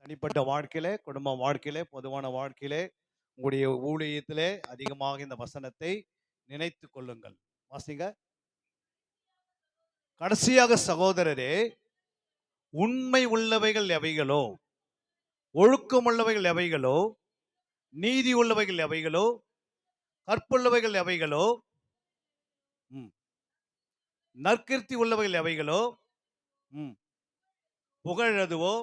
தனிப்பட்ட வாழ்க்கையிலே, குடும்ப வாழ்க்கையிலே, பொதுவான வாழ்க்கையிலே, உங்களுடைய ஊழியத்திலே அதிகமாக இந்த வசனத்தை நினைத்து கொள்ளுங்கள். வாசிங்க. கடைசியாக சகோதரரே, உண்மை உள்ளவைகள் எவைகளோ, ஒழுக்கம் உள்ளவைகள் எவைகளோ, நீதி உள்ளவைகள் எவைகளோ, கற்புள்ளவைகள் எவைகளோ, நற்கிருத்தி உள்ளவைகள் எவைகளோ, புகழதுவோ,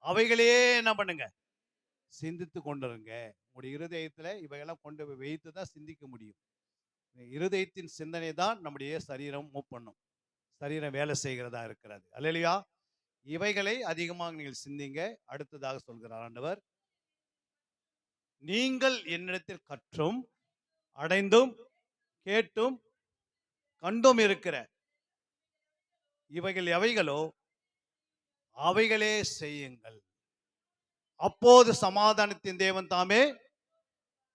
அவைகளே என்ன பண்ணுங்க, சிந்தித்து கொண்டிருங்க. உங்களுடைய இருதயத்தில் இவையெல்லாம் கொண்டு போய் வைத்து தான் சிந்திக்க முடியும். இருதயத்தின் சிந்தனை தான் நம்முடைய சரீரம் மூவ் பண்ணும். சரீரம் வேலை செய்கிறதா இருக்கிறது. அல்லேலூயா. இவைகளை அதிகமாக நீங்கள் சிந்திங்க. அடுத்ததாக சொல்கிறார் ஆண்டவர், நீங்கள் என்னிடத்தில் கற்றும் அடைந்தும் கேட்டும் கண்டும் இருக்கிற இவைகள் எவைகளோ அவைகளே செய்யுங்கள். அப்போது சமாதானத்தின் தேவன் தாமே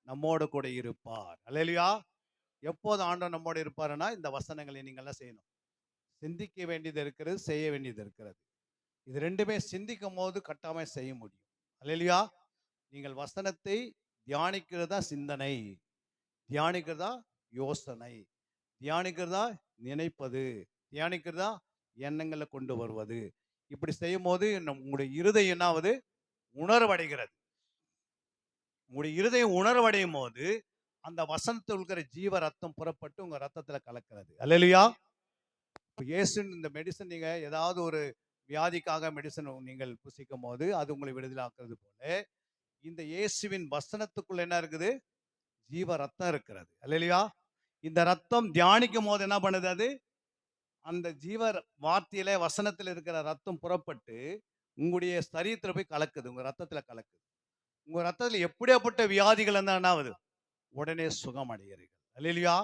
நம்மோடு கூட இருப்பார். அல்லேலூயா. எப்போது ஆண்டவர் நம்மோடு இருப்பாருன்னா, இந்த வசனங்களை நீங்கள்லாம் செய்யணும். சிந்திக்க வேண்டியது இருக்கிறது, செய்ய வேண்டியது இருக்கிறது. இது ரெண்டுமே சிந்திக்கும் போது கட்டாமல் செய்ய முடியும். அல்லேலூயா. நீங்கள் வசனத்தை தியானிக்கிறதா சிந்தனை, தியானிக்கிறதா யோசனை, தியானிக்கிறதா நினைப்பது, தியானிக்கிறதா எண்ணங்களை கொண்டு வருவது. இப்படி செய்யும் போது உங்களுடைய இருதயம் என்னாவது உணர்வடைகிறது. உங்களுடைய இருதயம் உணர்வடையும் போது அந்த வசனத்தில் இருக்கிற ஜீவ ரத்தம் புறப்பட்டு உங்க ரத்தத்துல கலக்கிறது. அல்லேலூயா. இயேசு இந்த மெடிசன் நீங்க ஏதாவது ஒரு வியாதிக்காக மெடிசன் நீங்கள் புசிக்கும் போது அது உங்களை விடுதலாக்குறது போல இந்த இயேசுவின் வசனத்துக்குள்ள என்ன இருக்குது? ஜீவ ரத்தம் இருக்கிறது. அல்லேலூயா. இந்த ரத்தம் தியானிக்கும் போது என்ன பண்ணுது? அது அந்த ஜீவ வார்த்தையில வசனத்தில் இருக்கிற ரத்தம் புறப்பட்டு உங்களுடைய சரீரத்தில் போய் கலக்குது, உங்க ரத்தத்துல கலக்குது. உங்க ரத்தத்துல எப்படியாப்பட்ட வியாதிகள் இருந்தா என்ன ஆகுது? உடனே சுகம் அடைகிறீர்கள். அல்லேலூயா.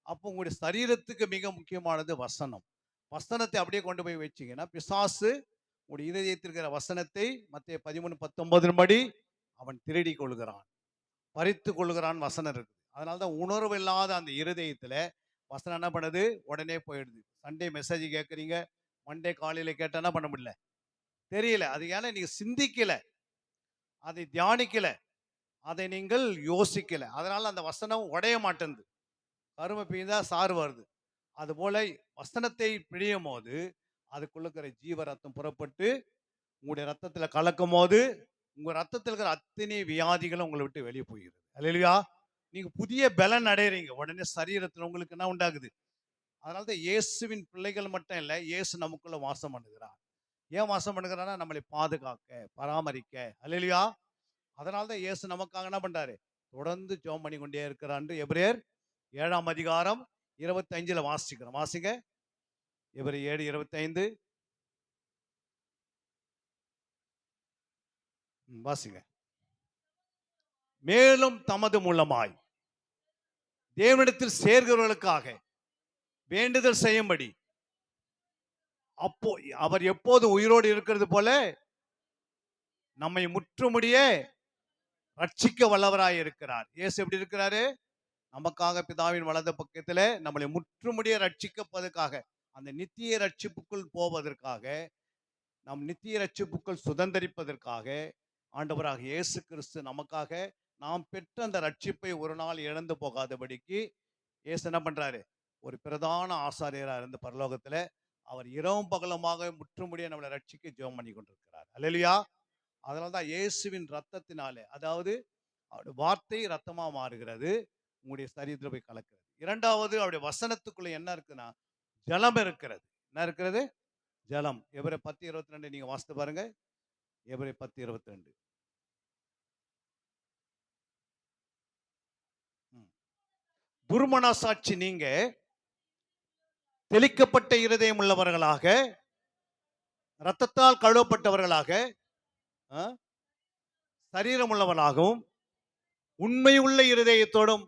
அப்போ உங்களுடைய சரீரத்துக்கு மிக முக்கியமானது வசனம். வசனத்தை அப்படியே கொண்டு போய் வச்சிங்கன்னா பிசாசு உங்களுடைய இதயத்தில் இருக்கிற வசனத்தை மத்தேயு 13:19 படி அவன் திருடி கொள்கிறான், பறித்து கொள்கிறான். வசனம் இருக்குது. அதனால்தான் உணர்வு இல்லாத அந்த இருதயத்துல வசனம் என்ன பண்ணுது? உடனே போயிடுது. சண்டே மெசேஜ் கேட்குறீங்க, மண்டே காலையில கேட்டால் என்ன பண்ண முடியல, தெரியல. அது ஏன்னா நீங்க சிந்திக்கல, அதை தியானிக்கல, அதை நீங்கள் யோசிக்கல. அதனால அந்த வசனம் உடைய மாட்டேங்குது. கருமை பிய்ந்தா சாறு வருது. அதுபோல வசனத்தை பிழியும் போது அதுக்குள்ள இருக்கிற ஜீவ ரத்தம் புறப்பட்டு உங்களுடைய ரத்தத்துல கலக்கும் போது உங்க ரத்தத்தில் இருக்கிற அத்தனை வியாதிகளும் உங்களை விட்டு வெளியே போயிடுது. அல்லேலூயா. நீங்க புதிய பலன் அடைகிறீங்க. உடனே சரீரத்தில் உங்களுக்கு என்ன உண்டாகுது? அதனால்தான் இயேசுவின் பிள்ளைகள் மட்டும் இல்லை, இயேசு நமக்குள்ள வாசம் பண்ணுகிறார். ஏன் வாசம் பண்ணுகிறான்னா நம்மளை பாதுகாக்க, பராமரிக்க. அல்லேலூயா. அதனால்தான் இயேசு நமக்காக என்ன பண்றாரு? தொடர்ந்து ஜெபம் பண்ணி கொண்டே இருக்கிறார். எபிரேயர் 7ஆம் அதிகாரம் 25 வாசிக்கிறோம். வாசிங்க. எபிரேயர் 7:25 வாசிங்க. மேலும் தமது மூலமாய் தேவனிடத்தில் சேர்கிறவர்களுக்காக வேண்டுதல் செய்யும்படி அப்போ அவர் எப்போது உயிரோடு இருக்கிறது போல நம்மை முற்றுமுடிய ரட்சிக்க வல்லவராய் இருக்கிறார். இயேசு எப்படி இருக்கிறாரு? நமக்காக பிதாவின் வலது பக்கத்தில் நம்மளை முற்றுமுடிய ரட்சிக்கப்பதற்காக, அந்த நித்திய ரட்சிப்புக்குள் போவதற்காக, நம் நித்திய ரட்சிப்புக்குள் சுதந்திரிப்பதற்காக ஆண்டவராக இயேசு கிறிஸ்து நமக்காக நாம் பெற்ற அந்த ரட்சிப்பை ஒரு நாள் இழந்து போகாதபடிக்கு இயேசு என்ன பண்றாரு? ஒரு பிரதான ஆசாரியராக இருந்து பரலோகத்துல அவர் இரவும் பகலுமாக முற்றுமுடிய நம்மளை ரட்சிக்க ஜெபம் பண்ணி கொண்டிருக்கிறார். அல்லேலூயா. அதனால்தான் இயேசுவின் ரத்தத்தினாலே, அதாவது அவருடைய வார்த்தை ரத்தமா மாறுகிறது, உங்களுடைய சரீரத்தில் போய் கலக்கிறது. இரண்டாவது அவருடைய வசனத்துக்குள்ள என்ன இருக்குன்னா ஜலம் இருக்கிறது. என்ன இருக்கிறது? ஜலம். எபிரேயர் 10:22 நீங்க வாசித்து பாருங்க. எபிரேயர் 10:22. துர்மனசாட்சி நீங்க தெளிக்கப்பட்ட இருதயம் உள்ளவர்களாக, ரத்தத்தால் கழுவப்பட்டவர்களாக, சரீரம் உள்ளவர்களாகவும், உண்மை உள்ள இருதயத்தோடும்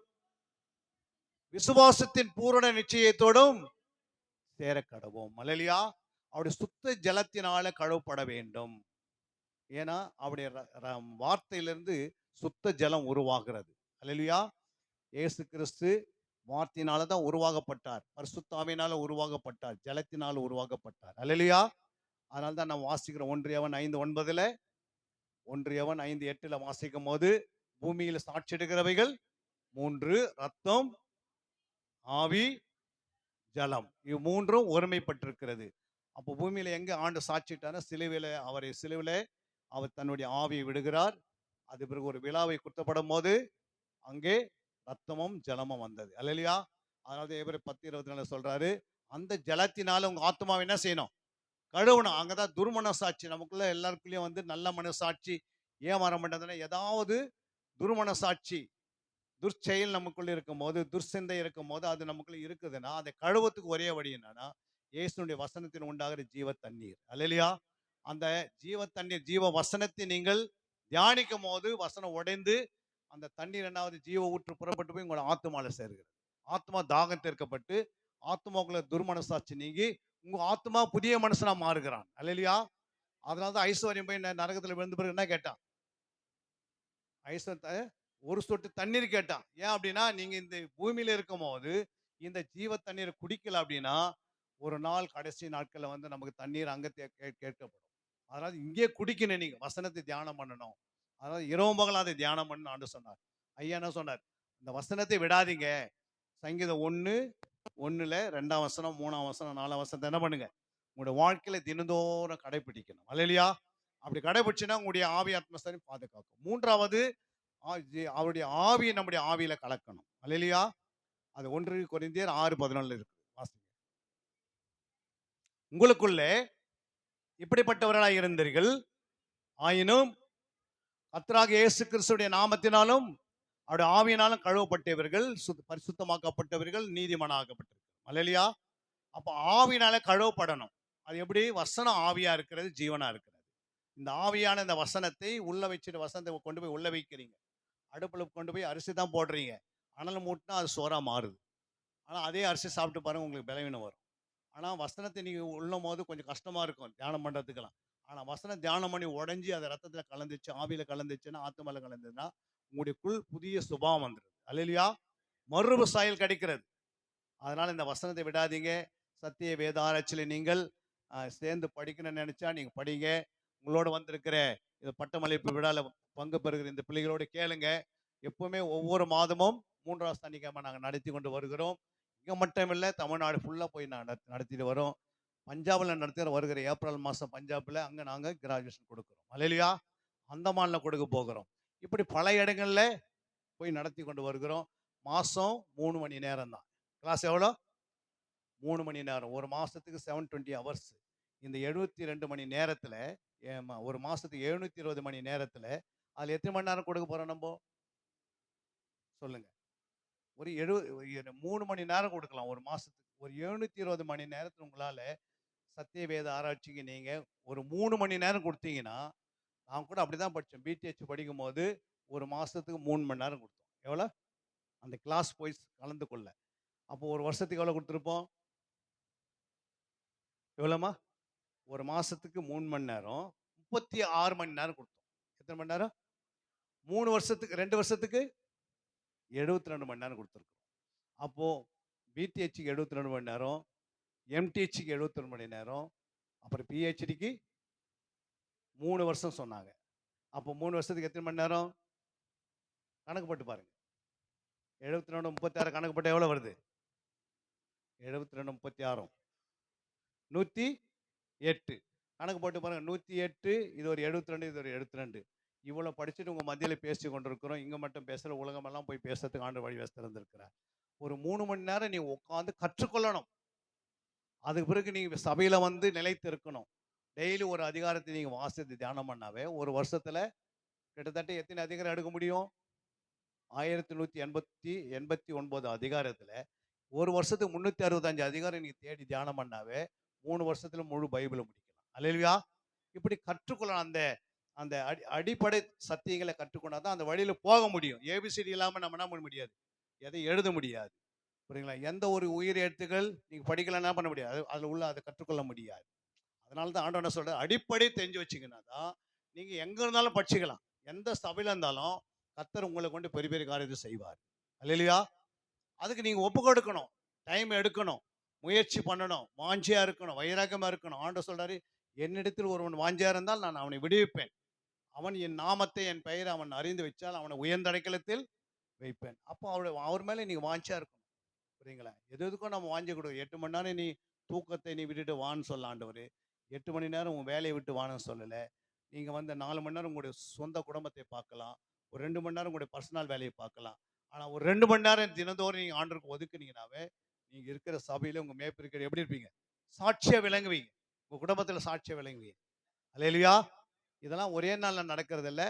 விசுவாசத்தின் பூரண நிச்சயத்தோடும் சேர கடவோம். அல்லேலூயா. அவருடைய சுத்த ஜலத்தினால கழுவப்பட வேண்டும். ஏன்னா அவருடைய வார்த்தையிலிருந்து சுத்த ஜலம் உருவாகிறது. அல்லேலூயா. இயேசு கிறிஸ்து வார்த்தையினால தான் உருவாக்கப்பட்டார், பரிசுத்த ஆவியினால உருவாக்கப்பட்டார், ஜலத்தினால் உருவாக்கப்பட்டார். அல்லேலூயா. அதனால தான் நாம் வாசிக்கிறோம் 1 யோவான் 5:9 1 யவன் 5:8 வாசிக்கும் போது பூமியில் சாட்சியிடுகிறவைகள் 3: ரத்தம், ஆவி, ஜலம். இவ் மூன்றும் ஒருமைப்பட்டிருக்கிறது. அப்போ பூமியில எங்க ஆண்டு சாட்சிட்டான சிலுவையில அவர் தன்னுடைய ஆவியை விடுகிறார். அது பிறகு ஒரு விழாவை குத்தப்படும் போது அங்கே ரத்தமும் ஜலமும் வந்தது. அல்லேலூயா. அதனால எபிரேயர் 10:24 சொல்றாரு, அந்த ஜலத்தினால உங்க ஆத்மாவை என்ன செய்யணும்? கழுவணும். அங்கதான் துர்மனசாட்சி நமக்குள்ள எல்லாருக்குள்ளயும் நல்ல மனசாட்சி ஏன் வர மாட்டேங்குதுன்னா, ஏதாவது துர்மனசாட்சி துர்ச்செயல் நமக்குள்ள இருக்கும் போது, துர்சிந்தை இருக்கும் போது, அது நமக்குள்ள இருக்குதுன்னா அதை கழுவத்துக்கு ஒரே வழி என்னன்னா, இயேசுனுடைய வசனத்தில் உண்டாகிற ஜீவ தண்ணீர். அல்லேலூயா. அந்த ஜீவ தண்ணீர், ஜீவ வசனத்தை நீங்கள் தியானிக்கும் போது வசனம் உடைந்து அந்த தண்ணீர் என்னாவது ஜீவ ஊற்று புறப்பட்டு போய் உங்களோட ஆத்மால சேர்கிறது. ஆத்மா தாகம் தீர்க்கப்பட்டு ஆத்மாக்குள்ள துர்மனசாட்சி நீங்கி உங்க ஆத்மா புதிய மனுஷனா மாறுகிறான். அல்லேலூயா. அதனாலதான் ஐஸ்வர்யம் போய் நரகத்துல விழுந்த பிறகு என்ன கேட்டான்? ஐஸ்வர்ய ஒரு சொட்டு தண்ணீர் கேட்டான். ஏன் அப்படின்னா, நீங்க இந்த பூமியில இருக்கும் போது இந்த ஜீவ தண்ணீரை குடிக்கல அப்படின்னா ஒரு நாள் கடைசி நாட்கள்ல நமக்கு தண்ணீர் அங்க கேட்கப்படும். அதனால இங்கே குடிக்கணும், நீங்க வசனத்தை தியானம் பண்ணணும். அதனால இரவு பகல் அதை தியானம் பண்ணு ஆண்டு சொன்னார். ஐயா என்ன சொன்னார்? இந்த வசனத்தை விடாதீங்க. சங்கீதம் 1:1 2ஆம் வசனம் 3ஆம் வசனம் 4ஆம் வசனத்தை என்ன பண்ணுங்க? உங்களுடைய வாழ்க்கையில தினந்தோறும் கடைபிடிக்கணும். அல்லேலூயா. அப்படி கடைபிடிச்சுன்னா உங்களுடைய ஆவி ஆத்மஸ்தரை பாதுகாக்கும். 3வது அவருடைய ஆவியை நம்முடைய ஆவியில கலக்கணும். அல்லேலூயா. அது 1 கொரிந்தியர் 6:14 இருக்கு. வாசிங்க. உங்களுக்குள்ளே இப்படிப்பட்டவர்களாய் இருந்தீர்கள், ஆயினும் கர்த்தராகிய இயேசு கிறிஸ்துவின் நாமத்தினாலும் அவருடைய ஆவியினாலும் கழுவப்பட்டவர்கள், பரிசுத்தமாக்கப்பட்டவர்கள், நீதிமானாக்கப்பட்டிருக்கிறார்கள். அல்லேலூயா. அப்ப ஆவியினால கழுவப்படணும். அது எப்படி? வசனம் ஆவியா இருக்கிறது, ஜீவனா இருக்கிறது. இந்த ஆவியான இந்த வசனத்தை உள்ள வச்சுட்டு வசனத்தை கொண்டு போய் உள்ள வைக்கிறீங்க. அடுப்புல கொண்டு போய் அரிசி தான் போடுறீங்க. அனல் மூட்டினா அது சோறா மாறுது. ஆனா அதே அரிசி சாப்பிட்டு பாருங்க, உங்களுக்கு பலவீனம் வரும். ஆனா வசனத்தை நீங்க உள்ளும் போது கொஞ்சம் கஷ்டமா இருக்கும் தியானம் பண்றதுக்கெல்லாம். ஆனா வசனம் தியானம் பண்ணி உடைஞ்சி அதை ரத்தத்துல கலந்துச்சு, ஆவியில கலந்துச்சுன்னா, ஆத்மால கலந்ததுன்னா உங்களுக்குள் புதிய சுபாவம் வந்துடுது. அல்லேலூயா. மறுரூப சாயல் கிடைக்கிறது. அதனால இந்த வசனத்தை விடாதீங்க. சத்திய வேத ஆராய்ச்சியில நீங்கள் சேர்ந்து படிக்கணும்னு நினைச்சா நீங்க படிங்க. உங்களோட வந்திருக்கிற இந்த பட்டமளிப்பு விழால பங்கு பெறுகிற இந்த பிள்ளைகளோட கேளுங்க. எப்பவுமே ஒவ்வொரு மாதமும் 3ஆம் சனிக்கிழமை நாங்கள் நடத்தி கொண்டு வருகிறோம். இங்கே மட்டும் இல்லை, தமிழ்நாடு ஃபுல்லாக போய் நாங்கள் நடத்திட்டு வரோம். பஞ்சாபில் நடத்துகிற வருகிற ஏப்ரல் மாதம் பஞ்சாபில் அங்கே நாங்கள் கிராஜுவேஷன் கொடுக்குறோம். அல்லேலூயா. அந்தமானில் கொடுக்க போகிறோம். இப்படி பல இடங்களில் போய் நடத்தி கொண்டு வருகிறோம். மாதம் 3 மணி நேரம் தான் கிளாஸ். எவ்வளோ? 3 மணி நேரம். ஒரு மாதத்துக்கு 720 ஹவர்ஸ். இந்த 72 மணி நேரத்தில், ஒரு மாதத்துக்கு 720 மணி நேரத்தில் அதில் எத்தனை மணி நேரம் கொடுக்க போகிறோம் நம்ம? சொல்லுங்க. ஒரு 3 மணி நேரம் கொடுக்கலாம் ஒரு மாசத்துக்கு. ஒரு 720 மணி நேரத்தில் உங்களால சத்திய வேத ஆராய்ச்சிக்கு நீங்க ஒரு 3 மணி நேரம் கொடுத்தீங்கன்னா, நான் கூட அப்படிதான் படித்தேன். பிடிஹெச் படிக்கும் போது ஒரு மாசத்துக்கு 3 மணி நேரம் கொடுத்தோம். எவ்வளோ? அந்த கிளாஸ் போய் கலந்து கொள்ள. அப்போ ஒரு வருஷத்துக்கு எவ்வளோ கொடுத்துருப்போம்? எவ்வளோமா? ஒரு மாசத்துக்கு 3 மணி நேரம், 36 மணி நேரம் கொடுத்தோம். எத்தனை மணி நேரம்? 3 வருஷத்துக்கு, 2 வருஷத்துக்கு 72 மணி நேரம் கொடுத்துருக்கோம். அப்போ பிடிஹெச்சுக்கு 72 மணி நேரம், எம்டிஹெச்சுக்கு 72 மணி நேரம், அப்புறம் பிஹெச்டிக்கு 3 வருஷம் சொன்னாங்க. அப்போ 3 வருஷத்துக்கு எத்தனை மணி நேரம்? கணக்கு போட்டு பாருங்க. 72 36 கணக்கு போட்டு எவ்வளோ வருது? 72 36 108 கணக்கு போட்டு பாருங்க. 108, இது ஒரு 72, இது ஒரு 72. இவ்வளோ படிச்சுட்டு உங்கள் மத்தியில் பேசி கொண்டிருக்கிறோம். இங்கே மட்டும் பேசல, உலகமெல்லாம் போய் பேசுறதுக்கு ஆண்டு வழி திறந்திருக்கிறார். ஒரு 3 மணி நேரம் நீ உட்காந்து கற்றுக்கொள்ளணும். அதுக்கு பிறகு நீங்க சபையில நிலைத்து இருக்கணும். டெய்லி ஒரு அதிகாரத்தை நீங்க வாசித்து தியானம் பண்ணாவே ஒரு வருஷத்துல கிட்டத்தட்ட எத்தனை அதிகாரம் எடுக்க முடியும்? 1189 அதிகாரத்துல ஒரு வருஷத்துக்கு 365 அதிகாரம் நீங்க தேடி தியானம் பண்ணாவே 3 வருஷத்துல முழு பைபிளை முடிக்கலாம். அல்லேலூயா. இப்படி கற்றுக்கொள்ளணும். அந்த அந்த அடிப்படை சத்தியங்களை கற்றுக்கொண்டாதான் அந்த வழியில போக முடியும். ஏபிசிடி இல்லாம நம்ம என்ன பண்ண முடியாது, எதை எழுத முடியாது. புரியுங்களா? எந்த ஒரு உயிர் எழுத்துக்கள் நீங்க படிக்கலன்னா பண்ண முடியாது, அதுல உள்ள அதை கற்றுக்கொள்ள முடியாது. அதனால தான் ஆண்டவன் என்ன சொல்றாரு, அடிப்படை தெரிஞ்சு வச்சுக்கினா தான் நீங்க எங்க இருந்தாலும் படிச்சுக்கலாம். எந்த சபையில இருந்தாலும் கர்த்தர் உங்களை கொண்டு பெரிய பெரிய காரியத்தை செய்வார். அல்லேலூயா. அதுக்கு நீங்க ஒப்பு கொடுக்கணும், டைம் எடுக்கணும், முயற்சி பண்ணணும், வாஞ்சியா இருக்கணும், வைராகமா இருக்கணும். ஆண்டவர் சொல்றாரு, என்னிடத்தில் ஒருவன் வாஞ்சியா இருந்தால் நான் அவனை விடுவிப்பேன். அவன் என் நாமத்தை என் பெயரை அவன் அறிந்து வச்சால் அவனை உயர்ந்த அடைக்கலத்தில் வைப்பேன். அப்போ அவர் மேலே நீங்கள் வாஞ்சா இருக்கணும். புரியுங்களா? எது எதுக்கும் நம்ம வாஞ்சி கொடு. 8 மணி நேரம் நீ தூக்கத்தை நீ விட்டுட்டு வான்னு சொல்ல ஆண்டவர். 8 மணி நேரம் உன் வேலையை விட்டு வான்னு சொல்லலை. நீங்கள் வந்து 4 மணி நேரம் உங்களுடைய சொந்த குடும்பத்தை பார்க்கலாம். ஒரு 2 மணி நேரம் உங்களுடைய பர்சனல் வேலையை பார்க்கலாம். ஆனால் ஒரு 2 மணி நேரம் தினந்தோறும் நீங்கள் ஆண்டருக்கு ஒதுக்குனீங்கனாவே நீங்கள் இருக்கிற சபையில் உங்கள் மேய்ப்பு இருக்கிற எப்படி இருப்பீங்க? சாட்சியாக விளங்குவீங்க. உங்கள் குடும்பத்தில் சாட்சியாக விளங்குவீங்க. அல்லேலூயா. இதெல்லாம் ஒரே நாளில் நடக்கிறது இல்லை.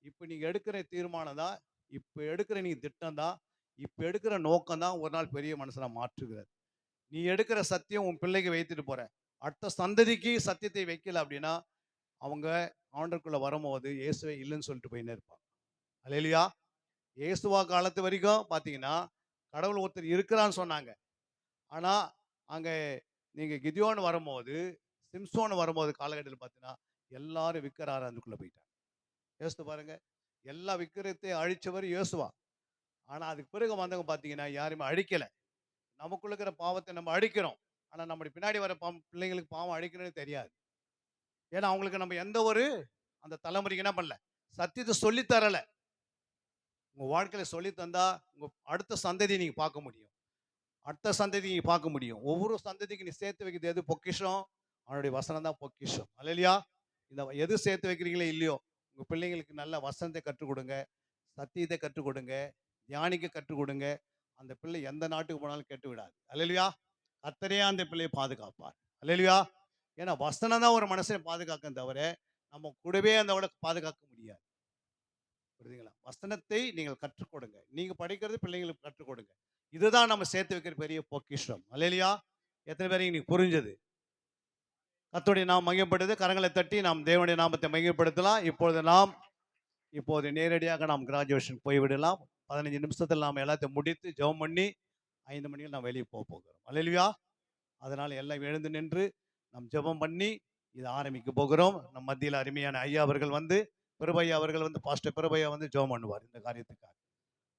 இப்போ நீங்கள் எடுக்கிற தீர்மானம் தான், இப்போ எடுக்கிற நீங்கள் திட்டம் தான், இப்போ எடுக்கிற நோக்கம் தான் ஒரு நாள் பெரிய மனுஷனாக மாற்றுகிறது. நீ எடுக்கிற சத்தியம் உன் பிள்ளைக்கு வைத்துட்டு போற, அடுத்த சந்ததிக்கு சத்தியத்தை வைக்கல அப்படின்னா அவங்க ஆண்டருக்குள்ள வரும்போது இயேசுவே இல்லைன்னு சொல்லிட்டு போயின்னு இருப்பாங்க. அல்லேலூயா. இயேசுவா காலத்து வரைக்கும் பார்த்தீங்கன்னா கடவுள் ஒருத்தர் இருக்கிறான்னு சொன்னாங்க. ஆனால் அங்கே நீங்கள் கிதியோன் வரும்போது, சிம்சோன் வரும்போது காலகட்டத்தில் பார்த்தீங்கன்னா எல்லாரும் விக்கிர அதுக்குள்ளே போயிட்டாங்க. யோசித்து பாருங்க. எல்லா விக்கிரத்தை அழிச்சவர் யோசுவா. ஆனால் அதுக்கு பிறகு வந்தவங்க பார்த்தீங்கன்னா யாருமே அழிக்கலை. நமக்குள்ள இருக்கிற பாவத்தை நம்ம அழிக்கிறோம். ஆனால் நம்முடைய பின்னாடி வர பிள்ளைங்களுக்கு பாவம் அழிக்கணும்னு தெரியாது. ஏன்னா அவங்களுக்கு நம்ம எந்த ஒரு அந்த தலைமுறைக்கு என்ன பண்ணல, சத்தியத்தை சொல்லி தரல. உங்க வாழ்க்கையில சொல்லி தந்தா உங்க அடுத்த சந்ததியை நீங்க பார்க்க முடியும். அடுத்த சந்ததி நீங்க பார்க்க முடியும். ஒவ்வொரு சந்ததிக்கு நீ சேர்த்து வைக்கிறது எது பொக்கிஷம்? அவனுடைய வசனம் தான் பொக்கிஷம். அல்லேலூயா. இந்த எது சேர்த்து வைக்கிறீங்களோ இல்லையோ, உங்க பிள்ளைங்களுக்கு நல்ல வசனத்தை கற்றுக் கொடுங்க, சத்தியத்தை கற்றுக் கொடுங்க, தியானிக்க கற்றுக் கொடுங்க. அந்த பிள்ளை எந்த நாட்டுக்கு போனாலும் கெட்டு விடாது. அல்லேலூயா. கர்த்தரே அந்த பிள்ளையை பாதுகாப்பார். அல்லேலூயா. ஏன்னா வசனம் தான் ஒரு மனுஷனை பாதுகாக்க தவிர நம்ம கூடவே அந்த பாதுகாக்க முடியாது. புரியுதுங்களா? வசனத்தை நீங்கள் கற்றுக் கொடுங்க. நீங்க படிக்கிறது பிள்ளைங்களுக்கு கற்றுக் கொடுங்க. இதுதான் நம்ம சேர்த்து வைக்கிற பெரிய பொக்கிஷம். அல்லேலூயா. எத்தனை பேருக்கு இன்னைக்கு புரிஞ்சது? கர்த்தருடைய நாமம் மகிமைப்படுது. கரங்களை தட்டி நாம் தேவனுடைய நாமத்தை மகிமைப்படுத்தலாம். இப்போது நேரடியாக நாம் கிராஜுவேஷன் போய்விடலாம். 15 நிமிஷத்தில் நாம் எல்லாத்தையும் முடித்து ஜெபம் பண்ணி 5 மணிக்கு நாம் வெளியே போகிறோம். அல்லேலூயா. அதனால் எல்லாம் எழுந்து நின்று நாம் ஜெபம் பண்ணி இதை ஆரம்பிக்க போகிறோம். நம் மத்தியில் அருமையான ஐயா அவர்கள் வந்து, பிரபையா அவர்கள் வந்து, பாஸ்டர் பிரபையா வந்து ஜெபம் பண்ணுவார் இந்த காரியத்துக்காக.